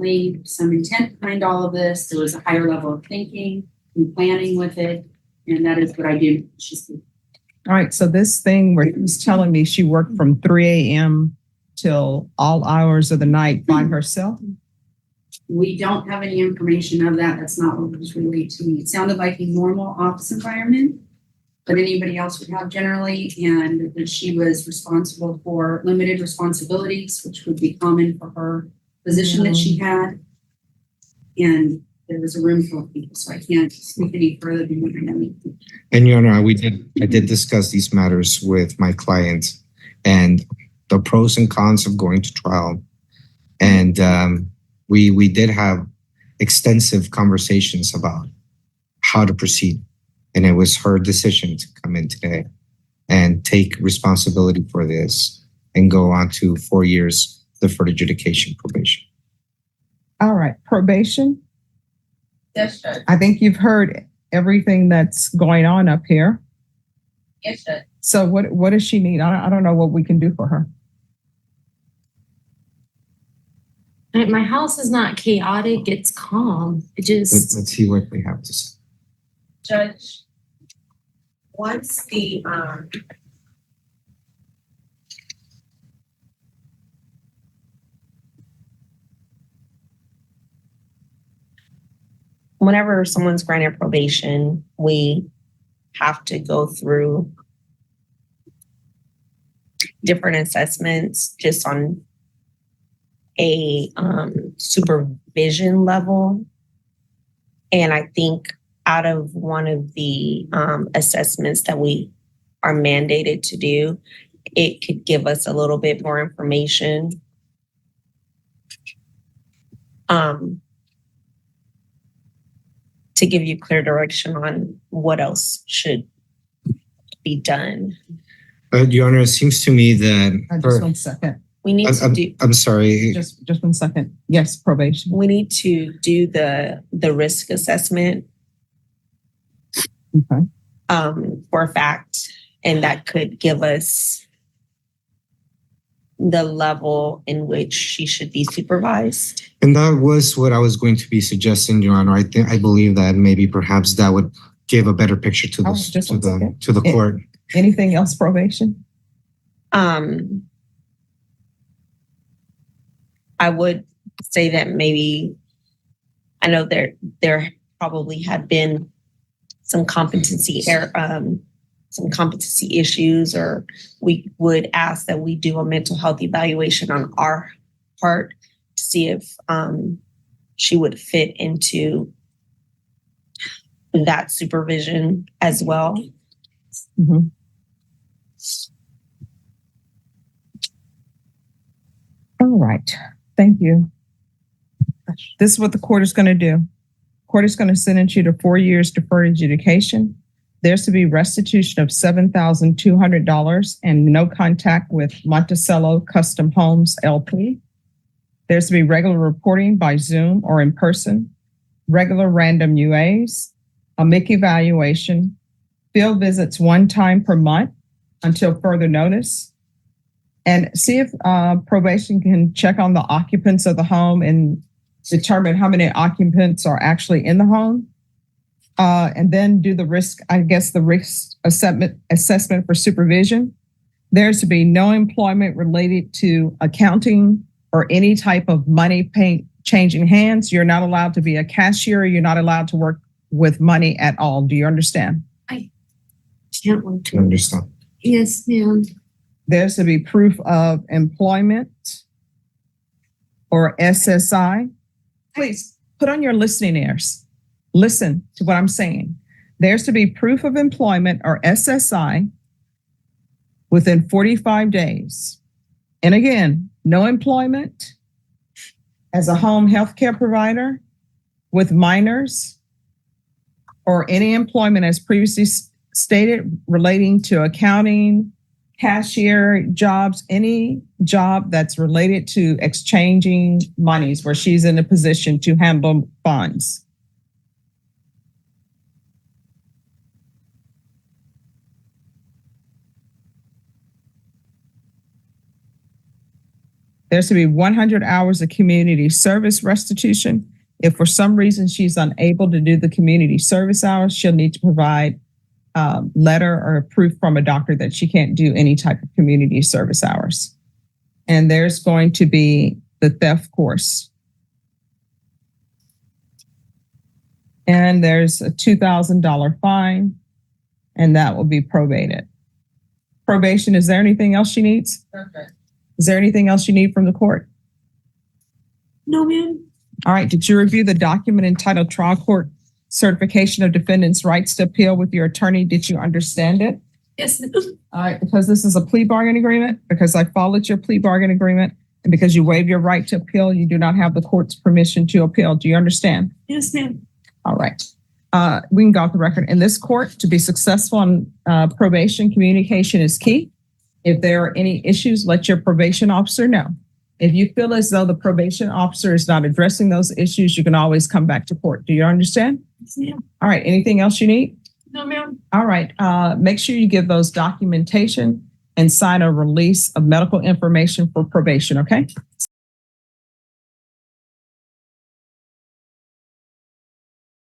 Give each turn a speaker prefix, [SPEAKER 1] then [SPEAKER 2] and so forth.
[SPEAKER 1] definitely some intent behind all of this. There was a higher level of thinking and planning with it. And that is what I do.
[SPEAKER 2] All right. So this thing where he was telling me she worked from 3 a.m. till all hours of the night by herself.
[SPEAKER 1] We don't have any information of that. That's not what was relayed to me. It sounded like a normal office environment that anybody else would have generally, and that she was responsible for limited responsibilities, which would be common for her position that she had. And there was a room full of people, so I can't speak any further than what I know.
[SPEAKER 3] And Your Honor, I did discuss these matters with my client and the pros and cons of going to trial. And we did have extensive conversations about how to proceed. And it was her decision to come in today and take responsibility for this and go on to 4 years deferred adjudication probation.
[SPEAKER 2] All right. Probation.
[SPEAKER 4] Yes, Judge.
[SPEAKER 2] I think you've heard everything that's going on up here.
[SPEAKER 4] Yes, Judge.
[SPEAKER 2] So what does she need? I don't know what we can do for her.
[SPEAKER 5] My house is not chaotic. It's calm. It just.
[SPEAKER 3] Let's see what they have to say.
[SPEAKER 4] Judge, once the
[SPEAKER 6] whenever someone's granted probation, we have to go through different assessments just on a supervision level. And I think out of one of the assessments that we are mandated to do, it could give us a little bit more information. To give you clear direction on what else should be done.
[SPEAKER 3] Your Honor, it seems to me that
[SPEAKER 2] Just 1 second.
[SPEAKER 6] We need to do.
[SPEAKER 3] I'm sorry.
[SPEAKER 2] Just 1 second. Yes, probation.
[SPEAKER 6] We need to do the risk assessment.
[SPEAKER 2] Okay.
[SPEAKER 6] For a fact, and that could give us the level in which she should be supervised.
[SPEAKER 3] And that was what I was going to be suggesting, Your Honor. I believe that maybe perhaps that would give a better picture to the court.
[SPEAKER 2] Anything else, probation?
[SPEAKER 6] I would say that maybe I know there probably had been some competency issues, or we would ask that we do a mental health evaluation on our part to see if she would fit into that supervision as well.
[SPEAKER 2] Mm-hmm. All right. Thank you. This is what the court is going to do. Court is going to sentence you to 4 years deferred adjudication. There's to be restitution of $7,200 and no contact with Monticello Custom Homes LP. There's to be regular reporting by Zoom or in person, regular random UAs, a MIC evaluation, field visits 1 time per month until further notice, and see if probation can check on the occupants of the home and determine how many occupants are actually in the home. And then do the risk assessment for supervision. There's to be no employment related to accounting or any type of money changing hands. You're not allowed to be a cashier. You're not allowed to work with money at all. Do you understand?
[SPEAKER 5] I can't wait to
[SPEAKER 3] Understand.
[SPEAKER 5] Yes, ma'am.
[SPEAKER 2] There's to be proof of employment or SSI. Please put on your listening ears. Listen to what I'm saying. There's to be proof of employment or SSI within 45 days. And again, no employment as a home health care provider with minors or any employment as previously stated relating to accounting, cashier jobs, any job that's related to exchanging monies where she's in a position to handle funds. There's to be 100 hours of community service restitution. If for some reason she's unable to do the community service hours, she'll need to provide letter or proof from a doctor that she can't do any type of community service hours. And there's going to be the theft course. And there's a $2,000 fine, and that will be probated. Probation, is there anything else she needs?
[SPEAKER 4] Okay.
[SPEAKER 2] Is there anything else you need from the court?
[SPEAKER 5] No, ma'am.
[SPEAKER 2] All right, did you review the document entitled Trial Court Certification of Defendant's Rights to Appeal with your attorney? Did you understand it?
[SPEAKER 5] Yes, ma'am.
[SPEAKER 2] All right, because this is a plea bargain agreement, because I followed your plea bargain agreement, and because you waive your right to appeal, you do not have the court's permission to appeal. Do you understand?
[SPEAKER 5] Yes, ma'am.
[SPEAKER 2] All right. We can go off the record. In this court, to be successful on probation, communication is key. If there are any issues, let your probation officer know. If you feel as though the probation officer is not addressing those issues, you can always come back to court. Do you understand?
[SPEAKER 5] Yes, ma'am.
[SPEAKER 2] All right. Anything else you need?
[SPEAKER 5] No, ma'am.
[SPEAKER 2] All right. Make sure you give those documentation and sign a release of medical information for probation, okay?